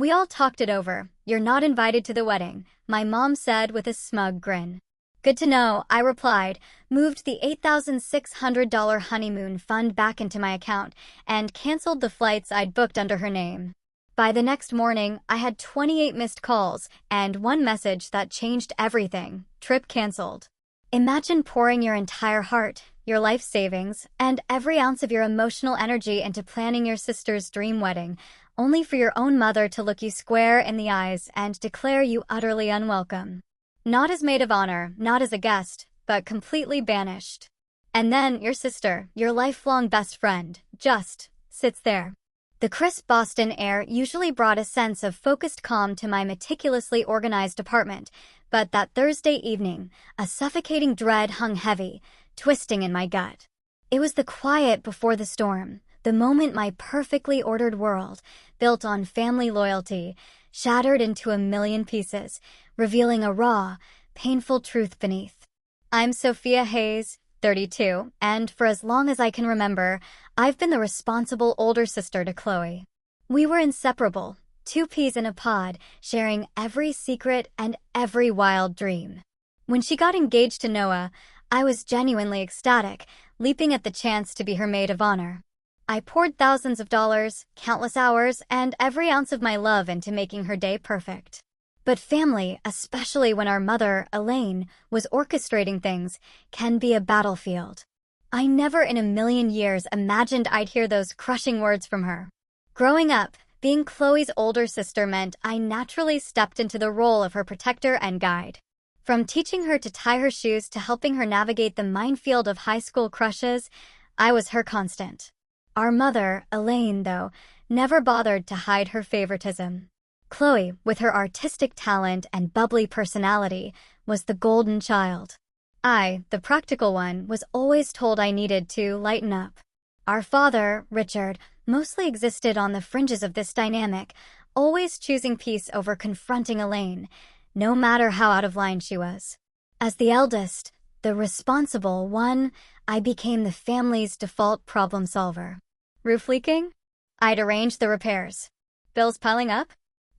We all talked it over. You're not invited to the wedding, my mom said with a smug grin. Good to know, I replied, moved the $8,600 honeymoon fund back into my account, and canceled the flights I'd booked under her name. By the next morning, I had 28 missed calls and one message that changed everything: trip canceled. Imagine pouring your entire heart, your life savings, and every ounce of your emotional energy into planning your sister's dream wedding, only for your own mother to look you square in the eyes and declare you utterly unwelcome. Not as maid of honor, not as a guest, but completely banished. And then your sister, your lifelong best friend, just sits there. The crisp Boston air usually brought a sense of focused calm to my meticulously organized apartment, but that Thursday evening, a suffocating dread hung heavy, twisting in my gut. It was the quiet before the storm, the moment my perfectly ordered world, built on family loyalty, shattered into a million pieces, revealing a raw, painful truth beneath. I'm Sophia Hayes, 32, and for as long as I can remember, I've been the responsible older sister to Chloe. We were inseparable, two peas in a pod, sharing every secret and every wild dream. When she got engaged to Noah, I was genuinely ecstatic, leaping at the chance to be her maid of honor. I poured thousands of dollars, countless hours, and every ounce of my love into making her day perfect. But family, especially when our mother, Elaine, was orchestrating things, can be a battlefield. I never in a million years imagined I'd hear those crushing words from her. Growing up, being Chloe's older sister meant I naturally stepped into the role of her protector and guide. From teaching her to tie her shoes to helping her navigate the minefield of high school crushes, I was her constant. Our mother, Elaine, though, never bothered to hide her favoritism. Chloe, with her artistic talent and bubbly personality, was the golden child. I, the practical one, was always told I needed to lighten up. Our father, Richard, mostly existed on the fringes of this dynamic, always choosing peace over confronting Elaine, no matter how out of line she was. As the eldest, the responsible one, I became the family's default problem solver. Roof leaking? I'd arrange the repairs. Bills piling up?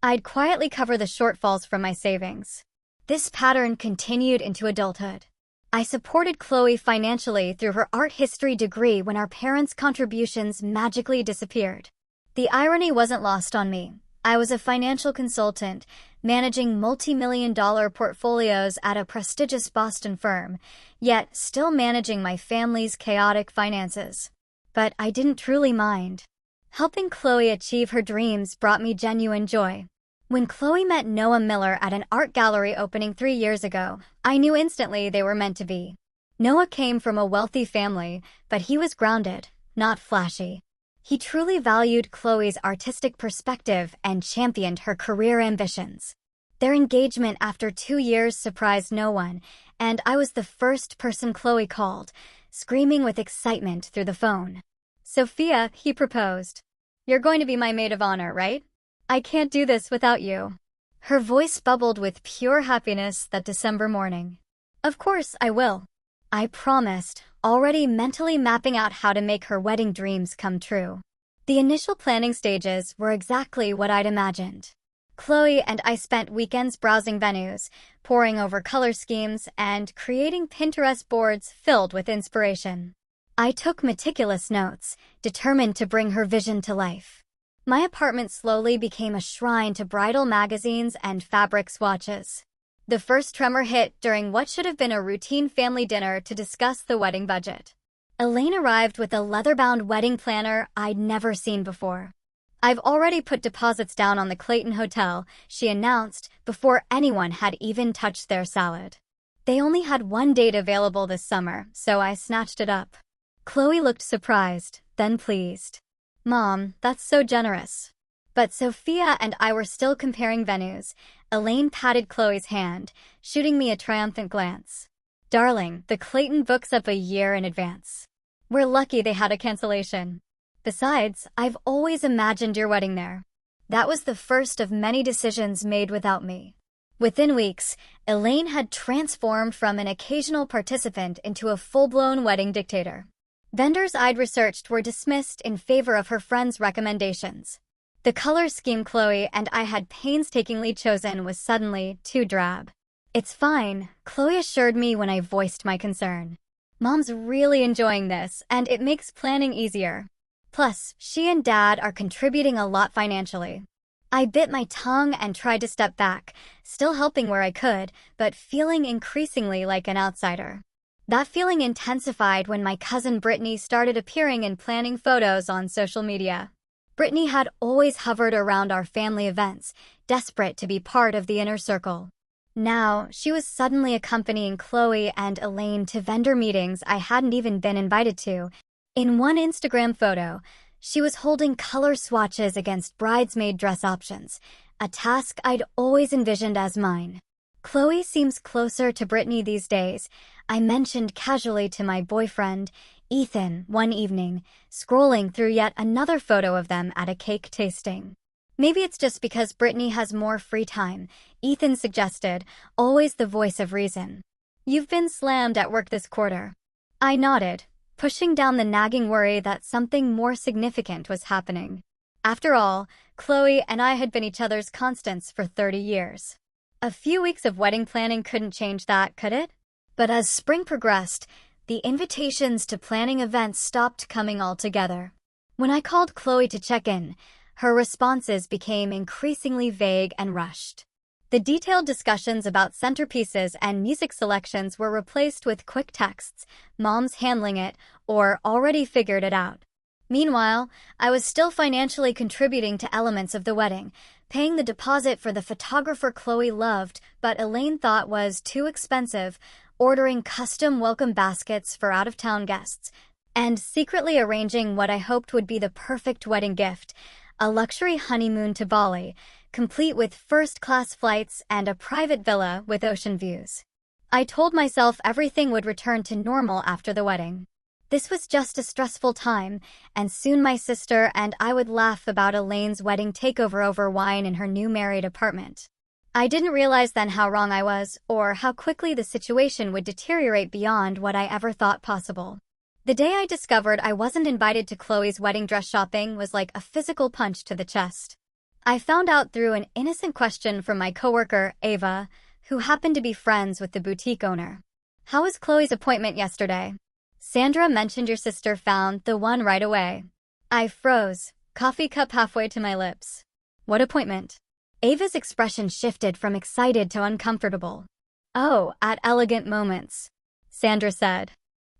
I'd quietly cover the shortfalls from my savings. This pattern continued into adulthood. I supported Chloe financially through her art history degree when our parents' contributions magically disappeared. The irony wasn't lost on me. I was a financial consultant, managing multi-million-dollar portfolios at a prestigious Boston firm, yet still managing my family's chaotic finances. But I didn't truly mind. Helping Chloe achieve her dreams brought me genuine joy. When Chloe met Noah Miller at an art gallery opening 3 years ago, I knew instantly they were meant to be. Noah came from a wealthy family, but he was grounded, not flashy. He truly valued Chloe's artistic perspective and championed her career ambitions. Their engagement after 2 years surprised no one, and I was the first person Chloe called, screaming with excitement through the phone. Sophia, he proposed. You're going to be my maid of honor, right? I can't do this without you. Her voice bubbled with pure happiness that December morning. Of course I will. I promised, already mentally mapping out how to make her wedding dreams come true. The initial planning stages were exactly what I'd imagined. Chloe and I spent weekends browsing venues, poring over color schemes, and creating Pinterest boards filled with inspiration. I took meticulous notes, determined to bring her vision to life. My apartment slowly became a shrine to bridal magazines and fabric swatches. The first tremor hit during what should have been a routine family dinner to discuss the wedding budget. Elaine arrived with a leather-bound wedding planner I'd never seen before. I've already put deposits down on the Clayton Hotel, she announced, before anyone had even touched their salad. They only had one date available this summer, so I snatched it up. Chloe looked surprised, then pleased. Mom, that's so generous. But Sophia and I were still comparing venues. Elaine patted Chloe's hand, shooting me a triumphant glance. Darling, the Clayton books up a year in advance. We're lucky they had a cancellation. Besides, I've always imagined your wedding there. That was the first of many decisions made without me. Within weeks, Elaine had transformed from an occasional participant into a full-blown wedding dictator. Vendors I'd researched were dismissed in favor of her friends' recommendations. The color scheme Chloe and I had painstakingly chosen was suddenly too drab. "It's fine," Chloe assured me when I voiced my concern. "Mom's really enjoying this, and it makes planning easier. Plus, she and Dad are contributing a lot financially." I bit my tongue and tried to step back, still helping where I could, but feeling increasingly like an outsider. That feeling intensified when my cousin Brittany started appearing in planning photos on social media. Brittany had always hovered around our family events, desperate to be part of the inner circle. Now, she was suddenly accompanying Chloe and Elaine to vendor meetings I hadn't even been invited to. In one Instagram photo, she was holding color swatches against bridesmaid dress options, a task I'd always envisioned as mine. "Chloe seems closer to Brittany these days," I mentioned casually to my boyfriend, Ethan, one evening, scrolling through yet another photo of them at a cake tasting. "Maybe it's just because Brittany has more free time," Ethan suggested, always the voice of reason. "You've been slammed at work this quarter." I nodded, pushing down the nagging worry that something more significant was happening. After all, Chloe and I had been each other's constants for 30 years. A few weeks of wedding planning couldn't change that, could it? But as spring progressed, the invitations to planning events stopped coming altogether. When I called Chloe to check in, her responses became increasingly vague and rushed. The detailed discussions about centerpieces and music selections were replaced with quick texts, "Mom's handling it," or "already figured it out." Meanwhile, I was still financially contributing to elements of the wedding, paying the deposit for the photographer Chloe loved but Elaine thought was too expensive, ordering custom welcome baskets for out-of-town guests, and secretly arranging what I hoped would be the perfect wedding gift, a luxury honeymoon to Bali, complete with first-class flights and a private villa with ocean views. I told myself everything would return to normal after the wedding. This was just a stressful time, and soon my sister and I would laugh about Elaine's wedding takeover over wine in her new married apartment. I didn't realize then how wrong I was, or how quickly the situation would deteriorate beyond what I ever thought possible. The day I discovered I wasn't invited to Chloe's wedding dress shopping was like a physical punch to the chest. I found out through an innocent question from my coworker, Ava, who happened to be friends with the boutique owner. "How was Chloe's appointment yesterday? Sandra mentioned your sister found the one right away." I froze, coffee cup halfway to my lips. "What appointment?" Ava's expression shifted from excited to uncomfortable. "Oh, at Elegant Moments," Sandra said.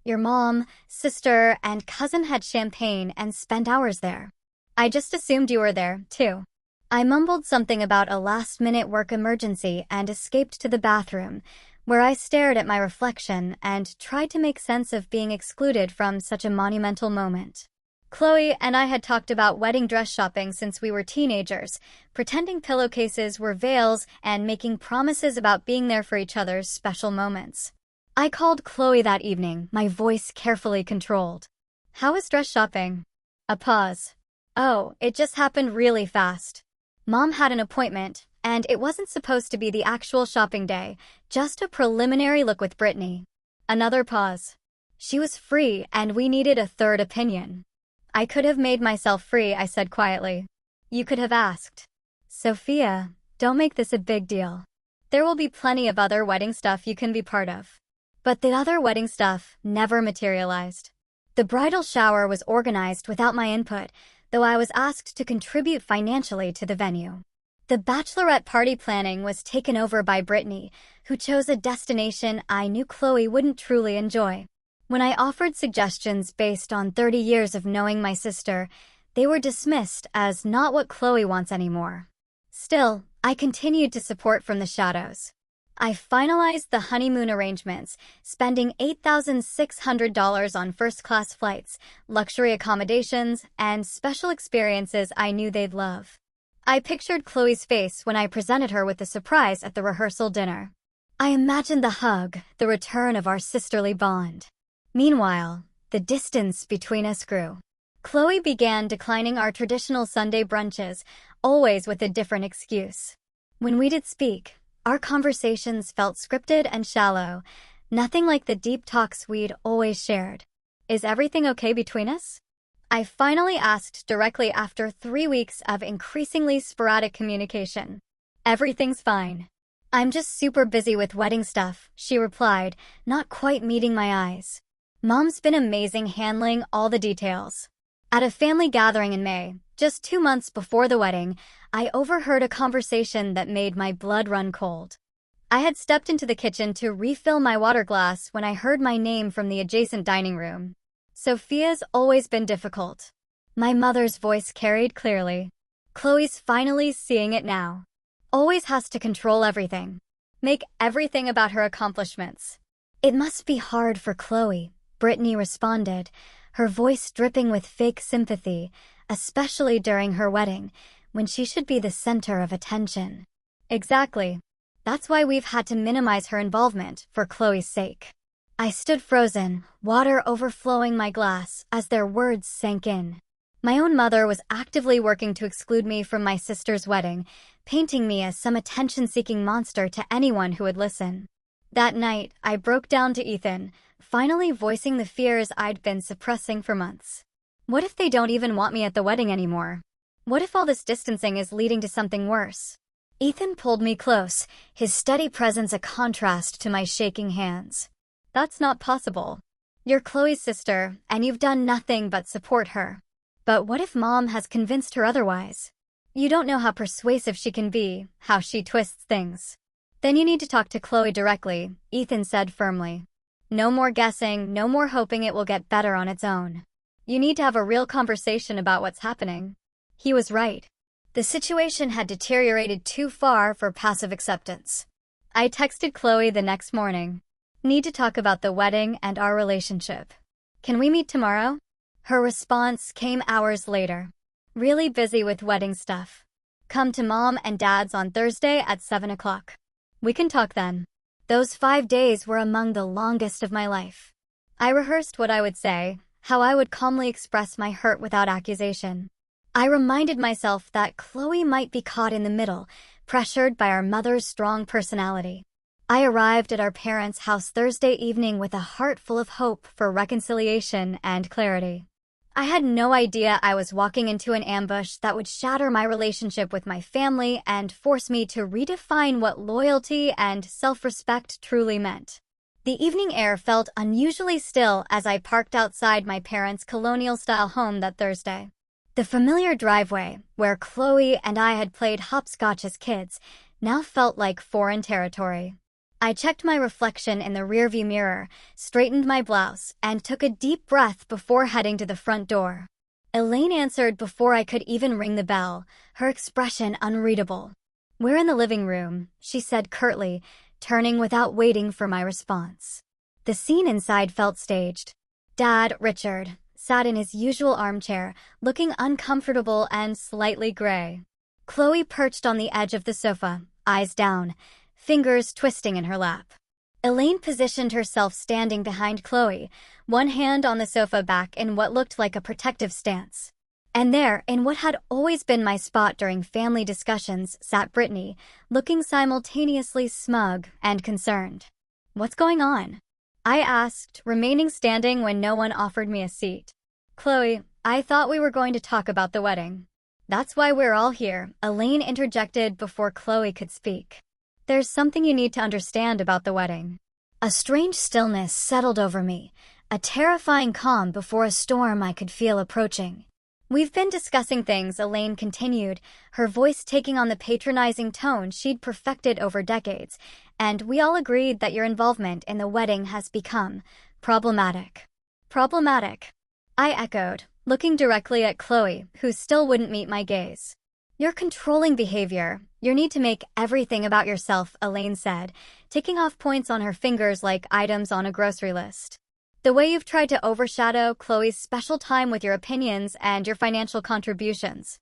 "Your mom, sister, and cousin had champagne and spent hours there. I just assumed you were there, too." I mumbled something about a last-minute work emergency and escaped to the bathroom, where I stared at my reflection and tried to make sense of being excluded from such a monumental moment. Chloe and I had talked about wedding dress shopping since we were teenagers, pretending pillowcases were veils and making promises about being there for each other's special moments. I called Chloe that evening, my voice carefully controlled. "How was dress shopping?" A pause. "Oh, it just happened really fast. Mom had an appointment, and it wasn't supposed to be the actual shopping day, just a preliminary look with Brittany." Another pause. "She was free, and we needed a third opinion." "I could have made myself free," I said quietly. "You could have asked." "Sophia, don't make this a big deal. There will be plenty of other wedding stuff you can be part of." But the other wedding stuff never materialized. The bridal shower was organized without my input, though I was asked to contribute financially to the venue. The bachelorette party planning was taken over by Brittany, who chose a destination I knew Chloe wouldn't truly enjoy. When I offered suggestions based on 30 years of knowing my sister, they were dismissed as not what Chloe wants anymore. Still, I continued to support from the shadows. I finalized the honeymoon arrangements, spending $8,600 on first-class flights, luxury accommodations, and special experiences I knew they'd love. I pictured Chloe's face when I presented her with the surprise at the rehearsal dinner. I imagined the hug, the return of our sisterly bond. Meanwhile, the distance between us grew. Chloe began declining our traditional Sunday brunches, always with a different excuse. When we did speak, our conversations felt scripted and shallow, nothing like the deep talks we'd always shared. "Is everything okay between us?" I finally asked directly after 3 weeks of increasingly sporadic communication. Everything's fine. I'm just super busy with wedding stuff, she replied, not quite meeting my eyes. Mom's been amazing handling all the details. At a family gathering in May, just 2 months before the wedding, I overheard a conversation that made my blood run cold. I had stepped into the kitchen to refill my water glass when I heard my name from the adjacent dining room. Sophia's always been difficult. My mother's voice carried clearly. Chloe's finally seeing it now. Always has to control everything. Make everything about her accomplishments. It must be hard for Chloe, Brittany responded, her voice dripping with fake sympathy, especially during her wedding, when she should be the center of attention. Exactly. That's why we've had to minimize her involvement, for Chloe's sake. I stood frozen, water overflowing my glass as their words sank in. My own mother was actively working to exclude me from my sister's wedding, painting me as some attention-seeking monster to anyone who would listen. That night, I broke down to Ethan, finally voicing the fears I'd been suppressing for months. What if they don't even want me at the wedding anymore? What if all this distancing is leading to something worse? Ethan pulled me close, his steady presence a contrast to my shaking hands. That's not possible. You're Chloe's sister, and you've done nothing but support her. But what if Mom has convinced her otherwise? You don't know how persuasive she can be, how she twists things. Then you need to talk to Chloe directly, Ethan said firmly. No more guessing, no more hoping it will get better on its own. You need to have a real conversation about what's happening. He was right. The situation had deteriorated too far for passive acceptance. I texted Chloe the next morning. Need to talk about the wedding and our relationship. Can we meet tomorrow? Her response came hours later. Really busy with wedding stuff. Come to Mom and Dad's on Thursday at 7 o'clock. We can talk then. Those 5 days were among the longest of my life. I rehearsed what I would say, how I would calmly express my hurt without accusation. I reminded myself that Chloe might be caught in the middle, pressured by our mother's strong personality. I arrived at our parents' house Thursday evening with a heart full of hope for reconciliation and clarity. I had no idea I was walking into an ambush that would shatter my relationship with my family and force me to redefine what loyalty and self-respect truly meant. The evening air felt unusually still as I parked outside my parents' colonial-style home that Thursday. The familiar driveway, where Chloe and I had played hopscotch as kids, now felt like foreign territory. I checked my reflection in the rearview mirror, straightened my blouse, and took a deep breath before heading to the front door. Elaine answered before I could even ring the bell, her expression unreadable. "We're in the living room," she said curtly, turning without waiting for my response. The scene inside felt staged. Dad, Richard, sat in his usual armchair, looking uncomfortable and slightly gray. Chloe perched on the edge of the sofa, eyes down, fingers twisting in her lap. Elaine positioned herself standing behind Chloe, one hand on the sofa back in what looked like a protective stance. And there, in what had always been my spot during family discussions, sat Brittany, looking simultaneously smug and concerned. "What's going on?" I asked, remaining standing when no one offered me a seat. "Chloe, I thought we were going to talk about the wedding." "That's why we're all here," Elaine interjected before Chloe could speak. "There's something you need to understand about the wedding." A strange stillness settled over me, a terrifying calm before a storm I could feel approaching. "We've been discussing things," Elaine continued, her voice taking on the patronizing tone she'd perfected over decades, "and we all agreed that your involvement in the wedding has become problematic." "Problematic?" I echoed, looking directly at Chloe, who still wouldn't meet my gaze. "Your controlling behavior, your need to make everything about yourself," Elaine said, ticking off points on her fingers like items on a grocery list. "The way you've tried to overshadow Chloe's special time with your opinions and your financial contributions."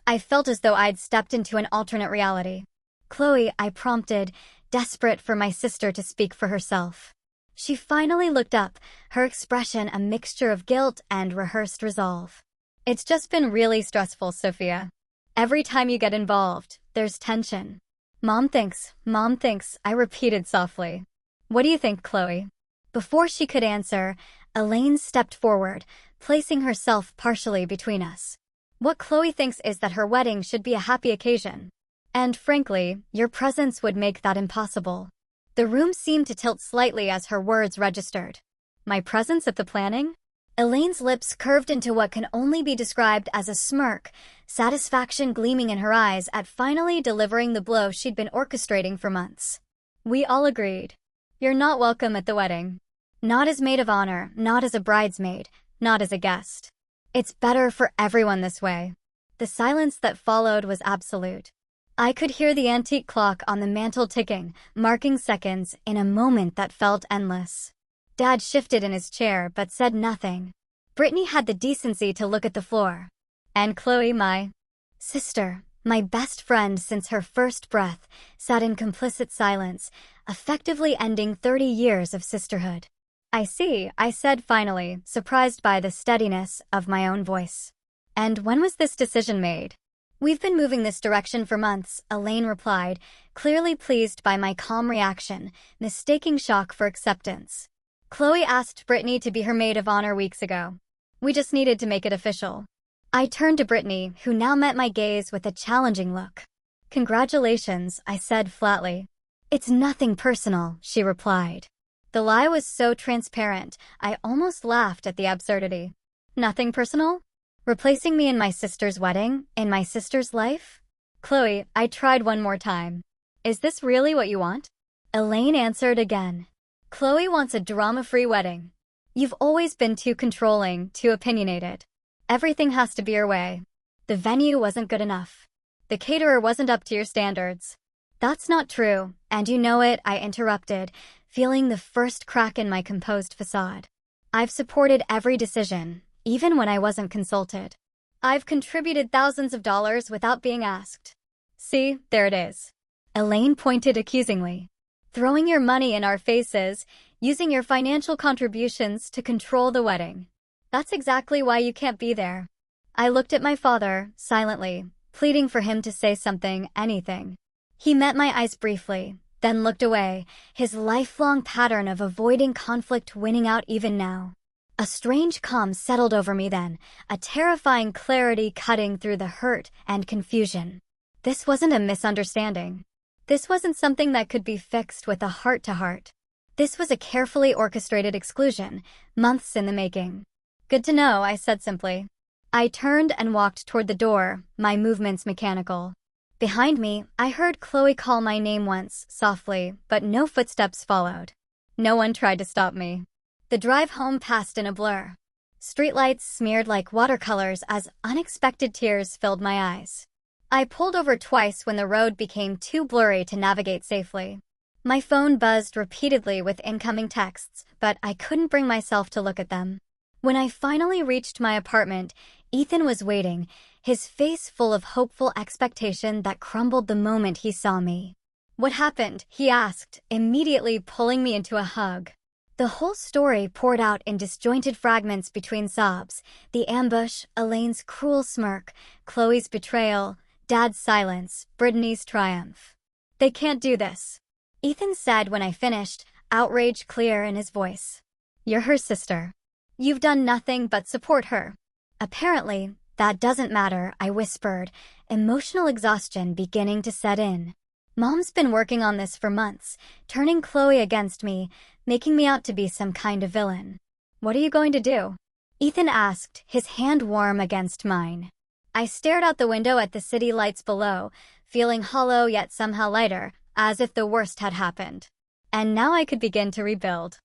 I felt as though I'd stepped into an alternate reality. "Chloe," I prompted, desperate for my sister to speak for herself. She finally looked up, her expression a mixture of guilt and rehearsed resolve. "It's just been really stressful, Sophia. Every time you get involved, there's tension." Mom thinks," I repeated softly. "What do you think, Chloe?" Before she could answer, Elaine stepped forward, placing herself partially between us. What Chloe thinks is that her wedding should be a happy occasion. And frankly, your presence would make that impossible. The room seemed to tilt slightly as her words registered. My presence at the planning? Elaine's lips curved into what can only be described as a smirk, satisfaction gleaming in her eyes at finally delivering the blow she'd been orchestrating for months. We all agreed. You're not welcome at the wedding. Not as maid of honor, not as a bridesmaid, not as a guest. It's better for everyone this way. The silence that followed was absolute. I could hear the antique clock on the mantel ticking, marking seconds in a moment that felt endless. Dad shifted in his chair but said nothing. Brittany had the decency to look at the floor. And Chloe, my sister, my best friend since her first breath, sat in complicit silence, effectively ending 30 years of sisterhood. I see, I said finally, surprised by the steadiness of my own voice. And when was this decision made? We've been moving this direction for months, Elaine replied, clearly pleased by my calm reaction, mistaking shock for acceptance. Chloe asked Brittany to be her maid of honor weeks ago. We just needed to make it official. I turned to Brittany, who now met my gaze with a challenging look. Congratulations, I said flatly. It's nothing personal, she replied. The lie was so transparent, I almost laughed at the absurdity. Nothing personal? Replacing me in my sister's wedding, in my sister's life? Chloe, I tried one more time. Is this really what you want? Elaine answered again. Chloe wants a drama-free wedding. You've always been too controlling, too opinionated. Everything has to be your way. The venue wasn't good enough. The caterer wasn't up to your standards. That's not true, and you know it, I interrupted, feeling the first crack in my composed facade. I've supported every decision, even when I wasn't consulted. I've contributed thousands of dollars without being asked. See, there it is. Elaine pointed accusingly. Throwing your money in our faces, using your financial contributions to control the wedding. That's exactly why you can't be there. I looked at my father, silently, pleading for him to say something, anything. He met my eyes briefly, then looked away, his lifelong pattern of avoiding conflict winning out even now. A strange calm settled over me then, a terrifying clarity cutting through the hurt and confusion. This wasn't a misunderstanding. This wasn't something that could be fixed with a heart-to-heart. This was a carefully orchestrated exclusion, months in the making. Good to know, I said simply. I turned and walked toward the door, my movements mechanical. Behind me, I heard Chloe call my name once, softly, but no footsteps followed. No one tried to stop me. The drive home passed in a blur. Streetlights smeared like watercolors as unexpected tears filled my eyes. I pulled over twice when the road became too blurry to navigate safely. My phone buzzed repeatedly with incoming texts, but I couldn't bring myself to look at them. When I finally reached my apartment, Ethan was waiting, his face full of hopeful expectation that crumbled the moment he saw me. What happened? He asked, immediately pulling me into a hug. The whole story poured out in disjointed fragments between sobs. The ambush, Elaine's cruel smirk, Chloe's betrayal, Dad's silence, Brittany's triumph. They can't do this, Ethan said when I finished, outrage clear in his voice. You're her sister. You've done nothing but support her. Apparently, that doesn't matter, I whispered, emotional exhaustion beginning to set in. Mom's been working on this for months, turning Chloe against me, making me out to be some kind of villain. What are you going to do? Ethan asked, his hand warm against mine. I stared out the window at the city lights below, feeling hollow yet somehow lighter, as if the worst had happened. And now I could begin to rebuild.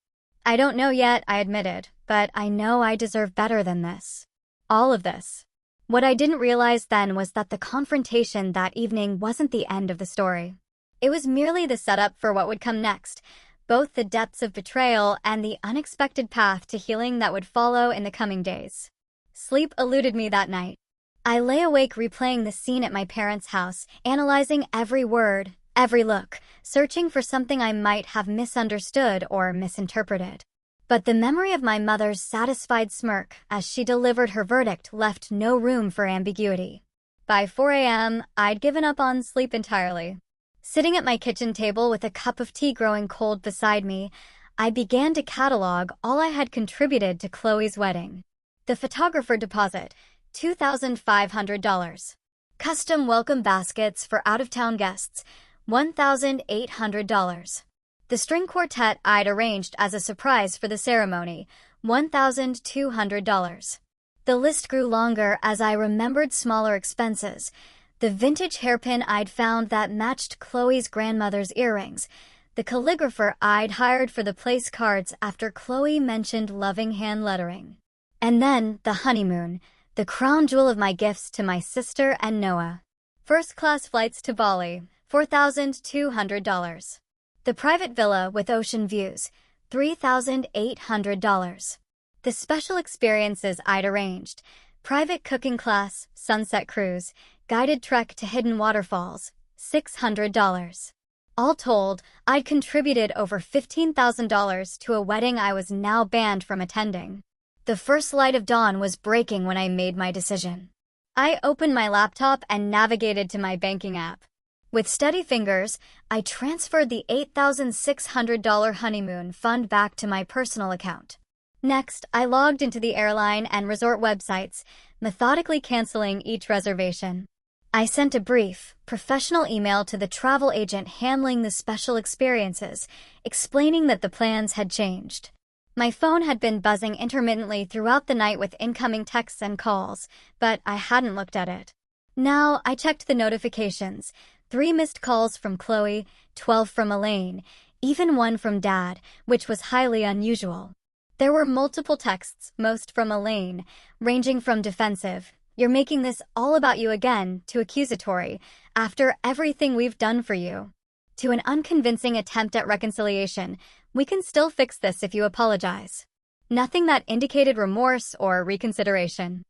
I don't know yet, I admitted, but I know I deserve better than this. All of this. What I didn't realize then was that the confrontation that evening wasn't the end of the story. It was merely the setup for what would come next, both the depths of betrayal and the unexpected path to healing that would follow in the coming days. Sleep eluded me that night. I lay awake replaying the scene at my parents' house, analyzing every word, every look, searching for something I might have misunderstood or misinterpreted. But the memory of my mother's satisfied smirk as she delivered her verdict left no room for ambiguity. By 4 a.m., I'd given up on sleep entirely. Sitting at my kitchen table with a cup of tea growing cold beside me, I began to catalog all I had contributed to Chloe's wedding. The photographer deposit, $2,500. Custom welcome baskets for out-of-town guests, $1,800. The string quartet I'd arranged as a surprise for the ceremony, $1,200. The list grew longer as I remembered smaller expenses. The vintage hairpin I'd found that matched Chloe's grandmother's earrings. The calligrapher I'd hired for the place cards after Chloe mentioned loving hand lettering. And then the honeymoon, the crown jewel of my gifts to my sister and Noah. First-class flights to Bali, $4,200. The private villa with ocean views, $3,800. The special experiences I'd arranged, private cooking class, sunset cruise, guided trek to hidden waterfalls, $600. All told, I'd contributed over $15,000 to a wedding I was now banned from attending. The first light of dawn was breaking when I made my decision. I opened my laptop and navigated to my banking app. With steady fingers, I transferred the $8,600 honeymoon fund back to my personal account. Next, I logged into the airline and resort websites, methodically canceling each reservation. I sent a brief, professional email to the travel agent handling the special experiences, explaining that the plans had changed. My phone had been buzzing intermittently throughout the night with incoming texts and calls, but I hadn't looked at it. Now, I checked the notifications. 3 missed calls from Chloe, 12 from Elaine, even 1 from Dad, which was highly unusual. There were multiple texts, most from Elaine, ranging from defensive, "You're making this all about you again," to accusatory, "After everything we've done for you," to an unconvincing attempt at reconciliation, "We can still fix this if you apologize." Nothing that indicated remorse or reconsideration.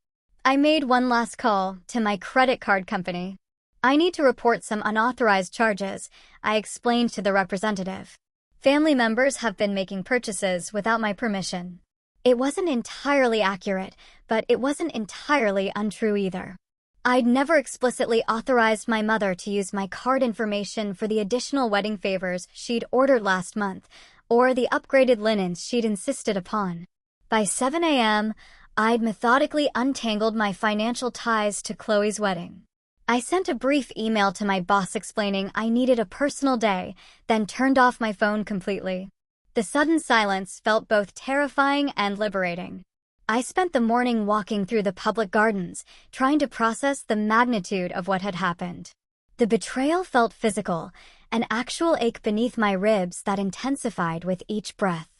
I made one last call to my credit card company. "I need to report some unauthorized charges," I explained to the representative. "Family members have been making purchases without my permission." It wasn't entirely accurate, but it wasn't entirely untrue either. I'd never explicitly authorized my mother to use my card information for the additional wedding favors she'd ordered last month, or the upgraded linens she'd insisted upon. By 7 a.m., I'd methodically untangled my financial ties to Chloe's wedding. I sent a brief email to my boss explaining I needed a personal day, then turned off my phone completely. The sudden silence felt both terrifying and liberating. I spent the morning walking through the public gardens, trying to process the magnitude of what had happened. The betrayal felt physical, an actual ache beneath my ribs that intensified with each breath.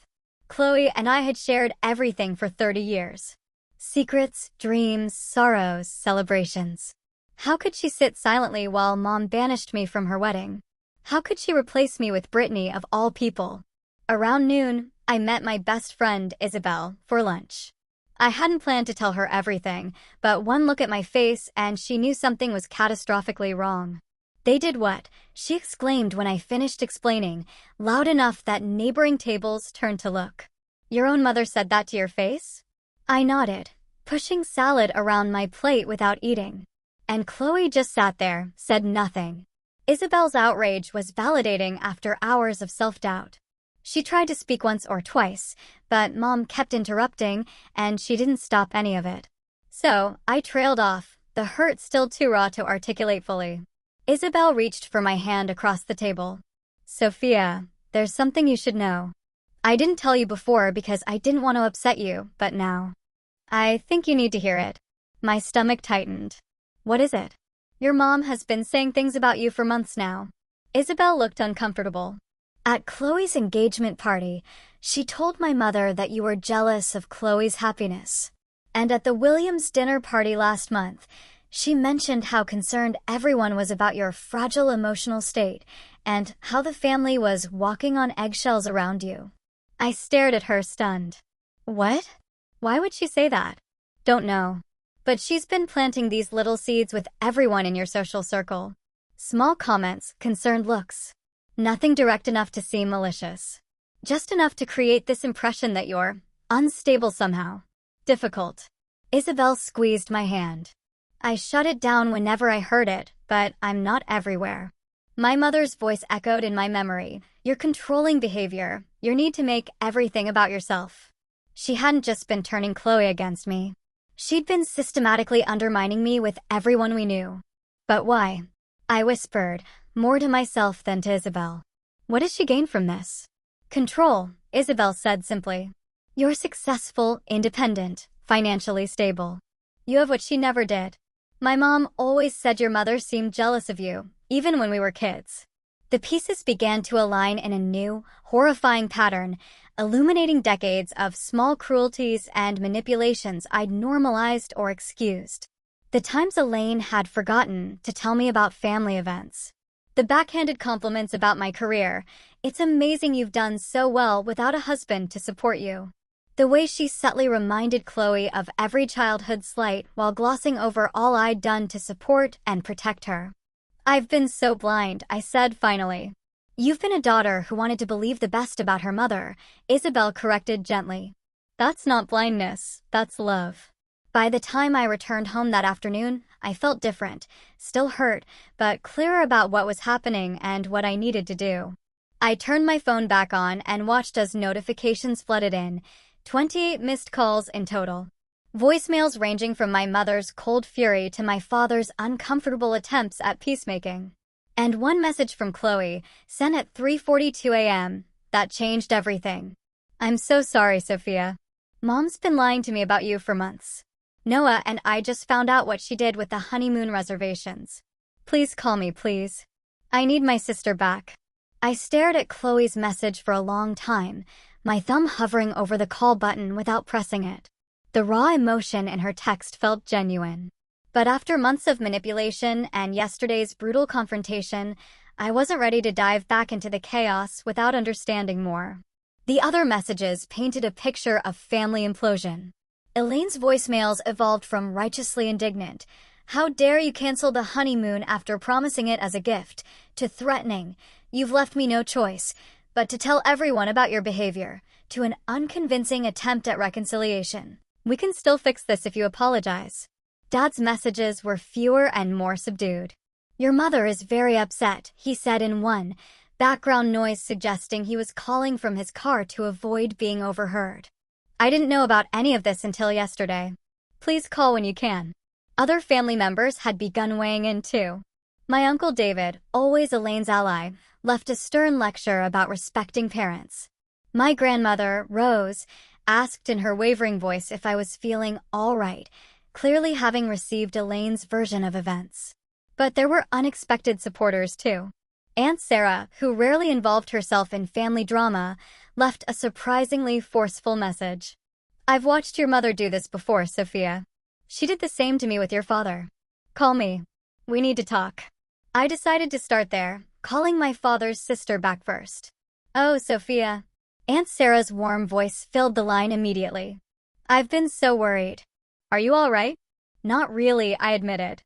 Chloe and I had shared everything for 30 years. Secrets, dreams, sorrows, celebrations. How could she sit silently while Mom banished me from her wedding? How could she replace me with Brittany of all people? Around noon, I met my best friend, Isabel, for lunch. I hadn't planned to tell her everything, but one look at my face and she knew something was catastrophically wrong. "They did what?" she exclaimed when I finished explaining, loud enough that neighboring tables turned to look. "Your own mother said that to your face?" I nodded, pushing salad around my plate without eating. And Chloe just sat there, said nothing. Isabel's outrage was validating after hours of self-doubt. She tried to speak once or twice, but Mom kept interrupting, and she didn't stop any of it. So I trailed off, the hurt still too raw to articulate fully. Isabel reached for my hand across the table. "Sophia, there's something you should know. I didn't tell you before because I didn't want to upset you, but now. I think you need to hear it." My stomach tightened. "What is it?" "Your mom has been saying things about you for months now." Isabel looked uncomfortable. "At Chloe's engagement party, she told my mother that you were jealous of Chloe's happiness. And at the Williams dinner party last month, she mentioned how concerned everyone was about your fragile emotional state and how the family was walking on eggshells around you." I stared at her, stunned. "What? Why would she say that?" "Don't know. But she's been planting these little seeds with everyone in your social circle. Small comments, concerned looks. Nothing direct enough to seem malicious. Just enough to create this impression that you're unstable somehow. Difficult." Isabel squeezed my hand. I shut it down whenever I heard it, but I'm not everywhere. My mother's voice echoed in my memory. "Your controlling behavior, your need to make everything about yourself." She hadn't just been turning Chloe against me. She'd been systematically undermining me with everyone we knew. But why? I whispered, more to myself than to Isabel. What does she gain from this? Control, Isabel said simply. You're successful, independent, financially stable. You have what she never did. My mom always said your mother seemed jealous of you, even when we were kids. The pieces began to align in a new, horrifying pattern, illuminating decades of small cruelties and manipulations I'd normalized or excused. The times Elaine had forgotten to tell me about family events. The backhanded compliments about my career. It's amazing you've done so well without a husband to support you. The way she subtly reminded Chloe of every childhood slight while glossing over all I'd done to support and protect her. I've been so blind, I said finally. You've been a daughter who wanted to believe the best about her mother, Isabel corrected gently. That's not blindness, that's love. By the time I returned home that afternoon, I felt different, still hurt, but clearer about what was happening and what I needed to do. I turned my phone back on and watched as notifications flooded in, 28 missed calls in total. Voicemails ranging from my mother's cold fury to my father's uncomfortable attempts at peacemaking. And one message from Chloe, sent at 3:42 a.m., that changed everything. I'm so sorry, Sophia. Mom's been lying to me about you for months. Noah and I just found out what she did with the honeymoon reservations. Please call me, please. I need my sister back. I stared at Chloe's message for a long time, my thumb hovering over the call button without pressing it. The raw emotion in her text felt genuine. But after months of manipulation and yesterday's brutal confrontation, I wasn't ready to dive back into the chaos without understanding more. The other messages painted a picture of family implosion. Elaine's voicemails evolved from righteously indignant, "How dare you cancel the honeymoon after promising it as a gift," to threatening, "You've left me no choice but to tell everyone about your behavior," to an unconvincing attempt at reconciliation. "We can still fix this if you apologize." Dad's messages were fewer and more subdued. "Your mother is very upset," he said in one, background noise suggesting he was calling from his car to avoid being overheard. "I didn't know about any of this until yesterday. Please call when you can." Other family members had begun weighing in too. My Uncle David, always Elaine's ally, left a stern lecture about respecting parents. My grandmother, Rose, asked in her wavering voice if I was feeling all right, clearly having received Elaine's version of events. But there were unexpected supporters too. Aunt Sarah, who rarely involved herself in family drama, left a surprisingly forceful message. "I've watched your mother do this before, Sophia. She did the same to me with your father. Call me. We need to talk." I decided to start there, calling my father's sister back first. "Oh, Sophia." Aunt Sarah's warm voice filled the line immediately. "I've been so worried. Are you all right?" "Not really," I admitted.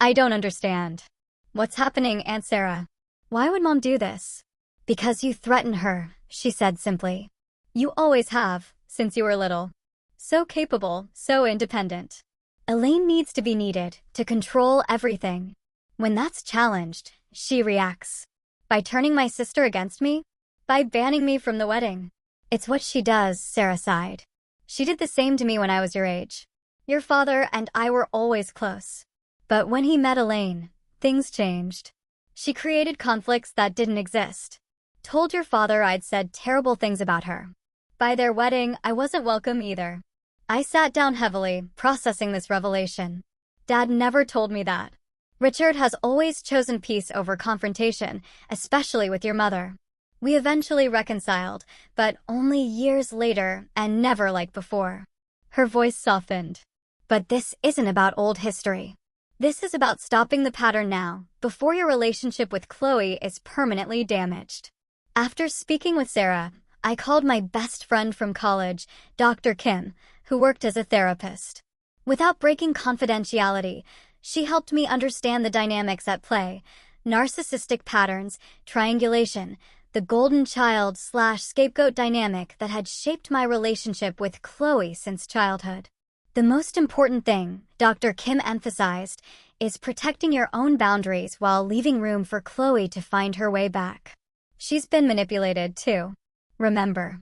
"I don't understand." "What's happening, Aunt Sarah? Why would Mom do this?" "Because you threaten her," she said simply. "You always have, since you were little. So capable, so independent. Elaine needs to be needed, to control everything. When that's challenged, she reacts. By turning my sister against me? By banning me from the wedding. It's what she does," Sarah sighed. "She did the same to me when I was your age. Your father and I were always close. But when he met Elaine, things changed. She created conflicts that didn't exist. Told your father I'd said terrible things about her. By their wedding, I wasn't welcome either." I sat down heavily, processing this revelation. Dad never told me that. "Richard has always chosen peace over confrontation, especially with your mother. We eventually reconciled, but only years later and never like before." Her voice softened. "But this isn't about old history. This is about stopping the pattern now, before your relationship with Chloe is permanently damaged." After speaking with Sarah, I called my best friend from college, Dr. Kim, who worked as a therapist. Without breaking confidentiality, she helped me understand the dynamics at play: narcissistic patterns, triangulation, the golden child/scapegoat dynamic that had shaped my relationship with Chloe since childhood. The most important thing, Dr. Kim emphasized, is protecting your own boundaries while leaving room for Chloe to find her way back. She's been manipulated, too. Remember.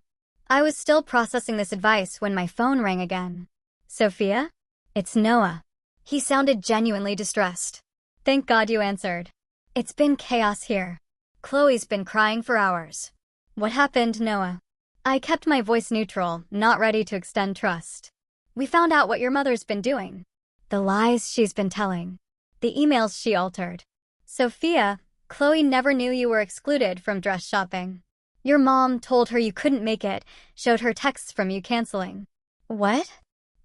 I was still processing this advice when my phone rang again. "Sophia?" It's Noah. He sounded genuinely distressed. Thank God you answered. It's been chaos here. Chloe's been crying for hours. What happened, Noah? I kept my voice neutral, not ready to extend trust. We found out what your mother's been doing. The lies she's been telling. The emails she altered. Sophia, Chloe never knew you were excluded from dress shopping. Your mom told her you couldn't make it, showed her texts from you canceling. What?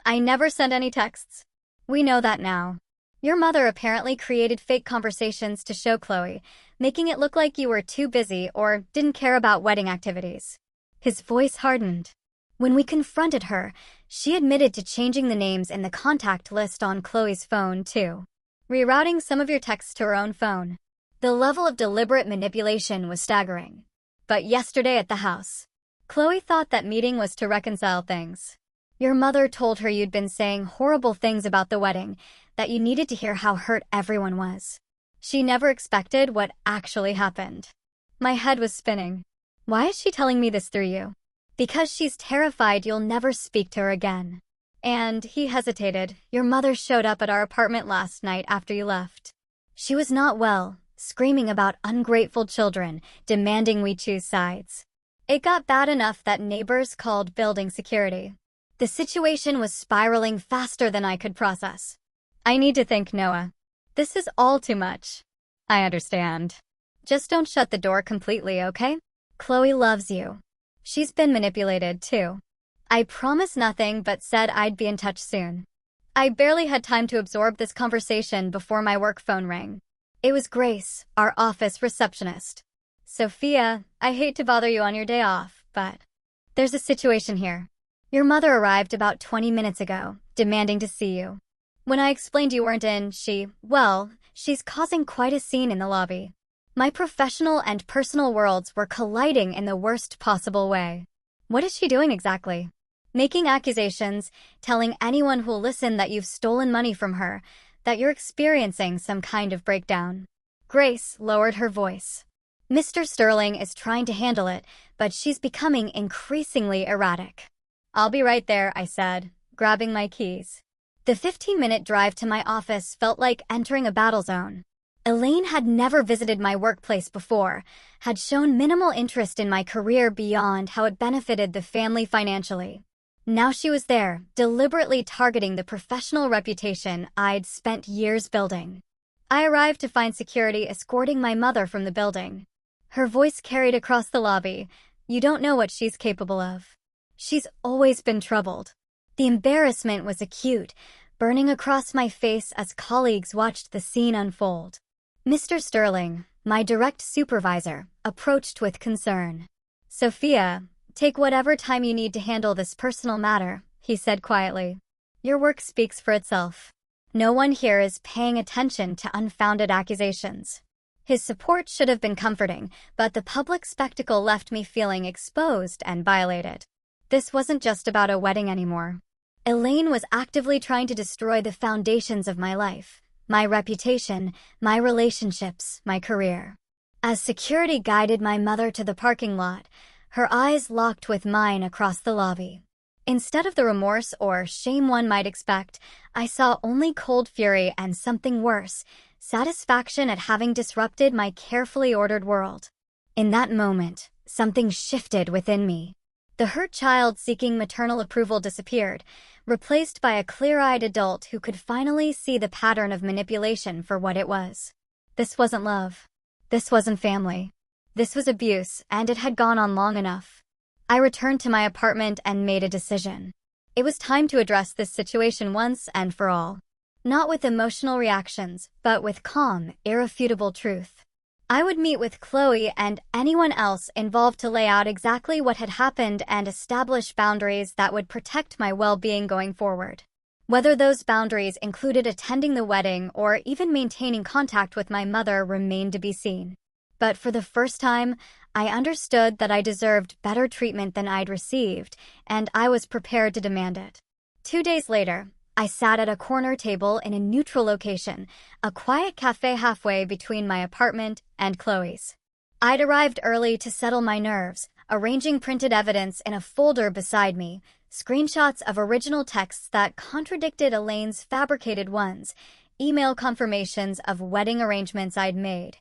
I never sent any texts. We know that now. Your mother apparently created fake conversations to show Chloe, making it look like you were too busy or didn't care about wedding activities. His voice hardened. When we confronted her, she admitted to changing the names in the contact list on Chloe's phone, too. Rerouting some of your texts to her own phone. The level of deliberate manipulation was staggering. But yesterday at the house, Chloe thought that meeting was to reconcile things. Your mother told her you'd been saying horrible things about the wedding, that you needed to hear how hurt everyone was. She never expected what actually happened. My head was spinning. Why is she telling me this through you? Because she's terrified you'll never speak to her again. And he hesitated. Your mother showed up at our apartment last night after you left. She was not well, screaming about ungrateful children, demanding we choose sides. It got bad enough that neighbors called building security. The situation was spiraling faster than I could process. I need to think, Noah. This is all too much. I understand. Just don't shut the door completely, okay? Chloe loves you. She's been manipulated, too. I promised nothing but said I'd be in touch soon. I barely had time to absorb this conversation before my work phone rang. It was Grace, our office receptionist. Sophia, I hate to bother you on your day off, but there's a situation here. Your mother arrived about 20 minutes ago, demanding to see you. When I explained you weren't in, she's causing quite a scene in the lobby. My professional and personal worlds were colliding in the worst possible way. What is she doing exactly? Making accusations, telling anyone who'll listen that you've stolen money from her, that you're experiencing some kind of breakdown. Grace lowered her voice. Mr. Sterling is trying to handle it, but she's becoming increasingly erratic. I'll be right there, I said, grabbing my keys. The 15-minute drive to my office felt like entering a battle zone. Elaine had never visited my workplace before, had shown minimal interest in my career beyond how it benefited the family financially. Now she was there, deliberately targeting the professional reputation I'd spent years building. I arrived to find security escorting my mother from the building. Her voice carried across the lobby. You don't know what she's capable of. She's always been troubled. The embarrassment was acute, burning across my face as colleagues watched the scene unfold. Mr. Sterling, my direct supervisor, approached with concern. Sophia, take whatever time you need to handle this personal matter, he said quietly. Your work speaks for itself. No one here is paying attention to unfounded accusations. His support should have been comforting, but the public spectacle left me feeling exposed and violated. This wasn't just about a wedding anymore. Elaine was actively trying to destroy the foundations of my life, my reputation, my relationships, my career. As security guided my mother to the parking lot, her eyes locked with mine across the lobby. Instead of the remorse or shame one might expect, I saw only cold fury and something worse, satisfaction at having disrupted my carefully ordered world. In that moment, something shifted within me. The hurt child seeking maternal approval disappeared, replaced by a clear-eyed adult who could finally see the pattern of manipulation for what it was. This wasn't love. This wasn't family. This was abuse, and it had gone on long enough. I returned to my apartment and made a decision. It was time to address this situation once and for all. Not with emotional reactions, but with calm, irrefutable truth. I would meet with Chloe and anyone else involved to lay out exactly what had happened and establish boundaries that would protect my well-being going forward. Whether those boundaries included attending the wedding or even maintaining contact with my mother remained to be seen. But for the first time, I understood that I deserved better treatment than I'd received, and I was prepared to demand it. 2 days later, I sat at a corner table in a neutral location, a quiet cafe halfway between my apartment and Chloe's. I'd arrived early to settle my nerves, arranging printed evidence in a folder beside me, Screenshots of original texts that contradicted Elaine's fabricated ones, email confirmations of wedding arrangements I'd made,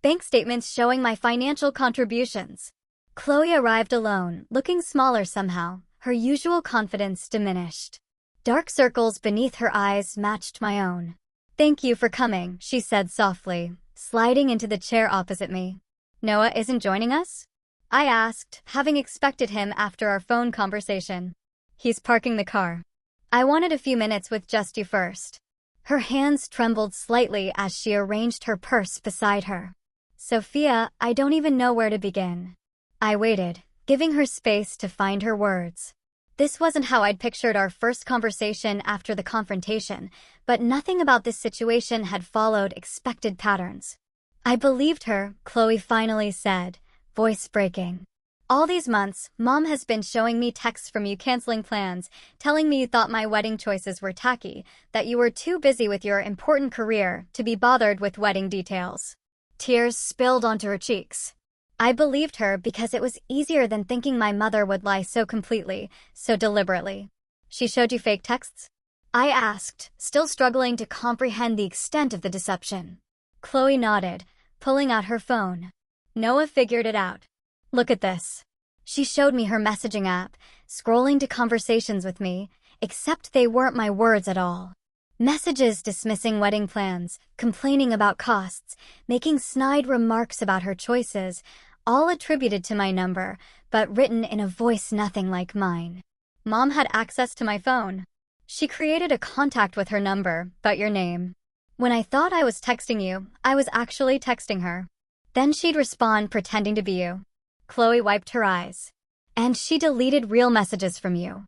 bank statements showing my financial contributions. Chloe arrived alone, looking smaller somehow, her usual confidence diminished. Dark circles beneath her eyes matched my own. "Thank you for coming," she said softly, sliding into the chair opposite me. "Noah isn't joining us?" I asked, having expected him after our phone conversation. "He's parking the car. I wanted a few minutes with just you first." Her hands trembled slightly as she arranged her purse beside her. "Sophia, I don't even know where to begin." I waited, giving her space to find her words. This wasn't how I'd pictured our first conversation after the confrontation, but nothing about this situation had followed expected patterns. "I believed her," Chloe finally said, voice breaking. "All these months, Mom has been showing me texts from you canceling plans, telling me you thought my wedding choices were tacky, that you were too busy with your important career to be bothered with wedding details." Tears spilled onto her cheeks. I believed her because it was easier than thinking my mother would lie so completely, so deliberately. "She showed you fake texts?" I asked, still struggling to comprehend the extent of the deception. Chloe nodded, pulling out her phone. "Noah figured it out. Look at this." She showed me her messaging app, scrolling to conversations with me, except they weren't my words at all. Messages dismissing wedding plans, complaining about costs, making snide remarks about her choices, all attributed to my number, but written in a voice nothing like mine. Mom had access to my phone. She created a contact with her number, but your name. When I thought I was texting you, I was actually texting her. Then she'd respond pretending to be you. Chloe wiped her eyes. "And she deleted real messages from you.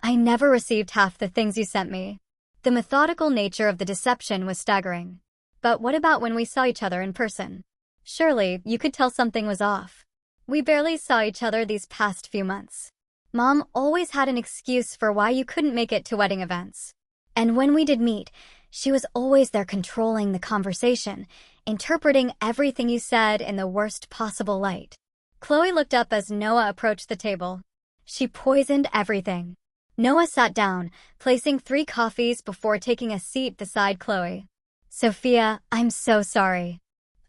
I never received half the things you sent me." The methodical nature of the deception was staggering. "But what about when we saw each other in person? Surely, you could tell something was off." "We barely saw each other these past few months. Mom always had an excuse for why you couldn't make it to wedding events. And when we did meet, she was always there controlling the conversation, interpreting everything you said in the worst possible light." Chloe looked up as Noah approached the table. "She poisoned everything." Noah sat down, placing 3 coffees before taking a seat beside Chloe. "Sophia, I'm so sorry.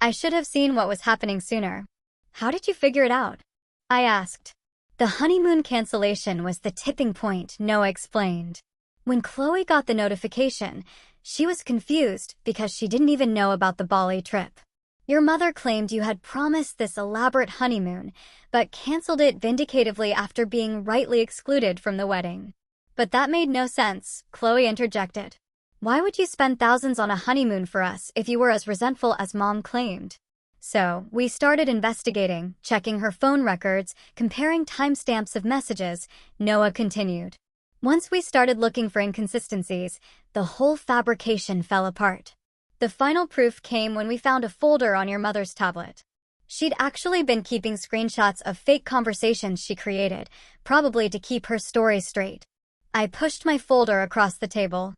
I should have seen what was happening sooner." "How did you figure it out?" I asked. "The honeymoon cancellation was the tipping point," Noah explained. "When Chloe got the notification, she was confused because she didn't even know about the Bali trip. Your mother claimed you had promised this elaborate honeymoon, but canceled it vindicatively after being rightly excluded from the wedding." "But that made no sense," Chloe interjected. "Why would you spend thousands on a honeymoon for us if you were as resentful as Mom claimed?" So, we started investigating, checking her phone records, comparing timestamps of messages, Noah continued. "Once we started looking for inconsistencies, the whole fabrication fell apart. The final proof came when we found a folder on your mother's tablet. She'd actually been keeping screenshots of fake conversations she created, probably to keep her story straight." I pushed my folder across the table.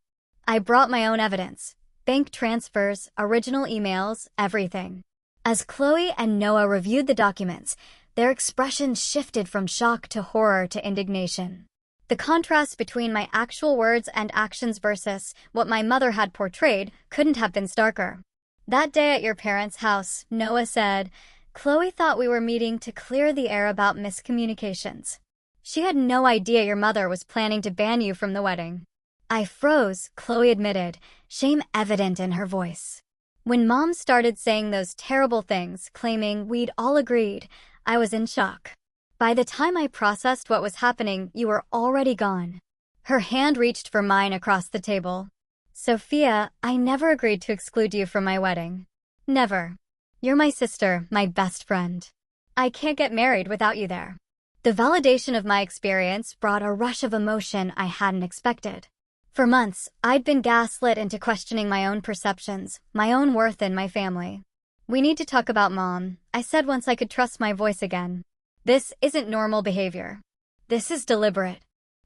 I brought my own evidence. Bank transfers, original emails, everything. As Chloe and Noah reviewed the documents, their expressions shifted from shock to horror to indignation. The contrast between my actual words and actions versus what my mother had portrayed couldn't have been starker. "That day at your parents' house," Noah said, "Chloe thought we were meeting to clear the air about miscommunications. She had no idea your mother was planning to ban you from the wedding." I froze, Chloe admitted, shame evident in her voice. "When Mom started saying those terrible things, claiming we'd all agreed, I was in shock. By the time I processed what was happening, you were already gone." Her hand reached for mine across the table. "Sophia, I never agreed to exclude you from my wedding. Never. You're my sister, my best friend. I can't get married without you there." The validation of my experience brought a rush of emotion I hadn't expected. For months, I'd been gaslit into questioning my own perceptions, my own worth in my family. "We need to talk about Mom," I said once I could trust my voice again. "This isn't normal behavior. This is deliberate,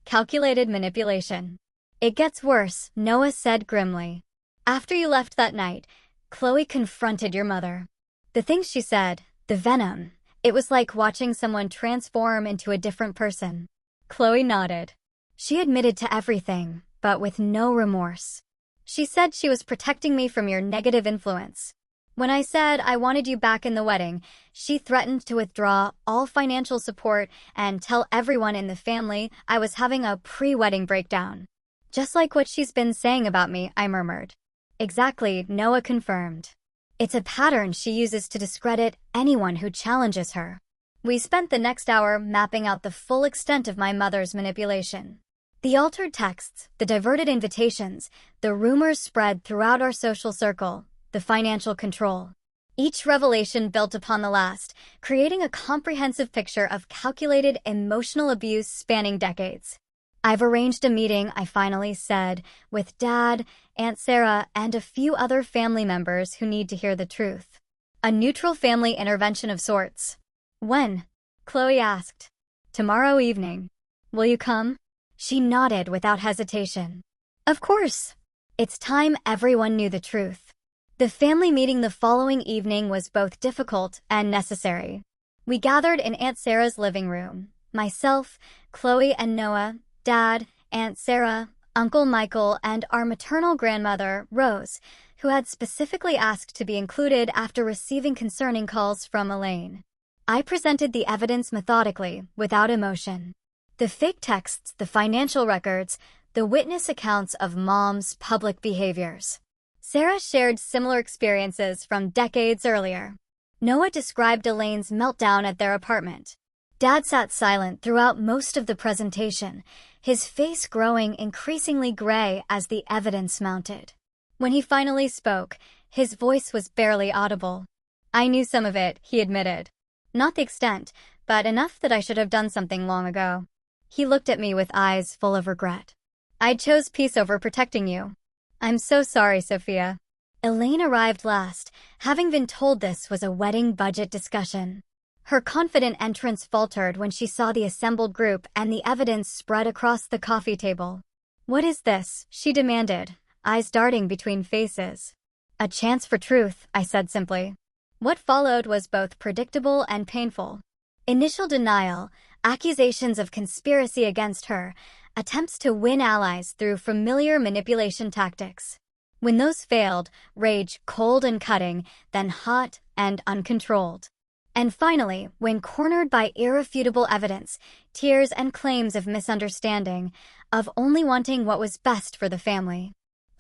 calculated manipulation." "It gets worse," Noah said grimly. "After you left that night, Chloe confronted your mother. The things she said, the venom, it was like watching someone transform into a different person." Chloe nodded. She admitted to everything, but with no remorse. She said she was protecting me from your negative influence. When I said I wanted you back in the wedding, she threatened to withdraw all financial support and tell everyone in the family I was having a pre-wedding breakdown. Just like what she's been saying about me, I murmured. Exactly, Noah confirmed. It's a pattern she uses to discredit anyone who challenges her. We spent the next hour mapping out the full extent of my mother's manipulation. The altered texts, the diverted invitations, the rumors spread throughout our social circle, the financial control. Each revelation built upon the last, creating a comprehensive picture of calculated emotional abuse spanning decades. I've arranged a meeting, I finally said, with Dad, Aunt Sarah, and a few other family members who need to hear the truth. A neutral family intervention of sorts. When? Chloe asked. Tomorrow evening. Will you come? She nodded without hesitation. Of course. It's time everyone knew the truth. The family meeting the following evening was both difficult and necessary. We gathered in Aunt Sarah's living room. Myself, Chloe and Noah, Dad, Aunt Sarah, Uncle Michael, and our maternal grandmother, Rose, who had specifically asked to be included after receiving concerning calls from Elaine. I presented the evidence methodically, without emotion. The fake texts, the financial records, the witness accounts of Mom's public behaviors. Sarah shared similar experiences from decades earlier. Noah described Elaine's meltdown at their apartment. Dad sat silent throughout most of the presentation, his face growing increasingly gray as the evidence mounted. When he finally spoke, his voice was barely audible. I knew some of it, he admitted. Not the extent, but enough that I should have done something long ago. He looked at me with eyes full of regret. I chose peace over protecting you. I'm so sorry, Sophia. Elaine arrived last, having been told this was a wedding budget discussion. Her confident entrance faltered when she saw the assembled group and the evidence spread across the coffee table. What is this? She demanded, eyes darting between faces. A chance for truth, I said simply. What followed was both predictable and painful. Initial denial, accusations of conspiracy against her, attempts to win allies through familiar manipulation tactics. When those failed, rage cold and cutting, then hot and uncontrolled. And finally, when cornered by irrefutable evidence, tears and claims of misunderstanding, of only wanting what was best for the family.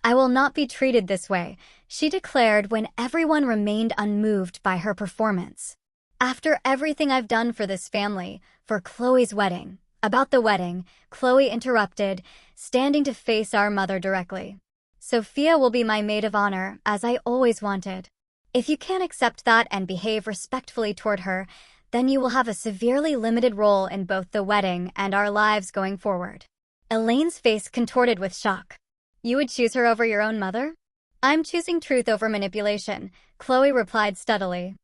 I will not be treated this way, she declared when everyone remained unmoved by her performance. After everything I've done for this family, for Chloe's wedding, about the wedding, Chloe interrupted, standing to face our mother directly. Sophia will be my maid of honor, as I always wanted. If you can't accept that and behave respectfully toward her, then you will have a severely limited role in both the wedding and our lives going forward. Elaine's face contorted with shock. You would choose her over your own mother? I'm choosing truth over manipulation, Chloe replied steadily.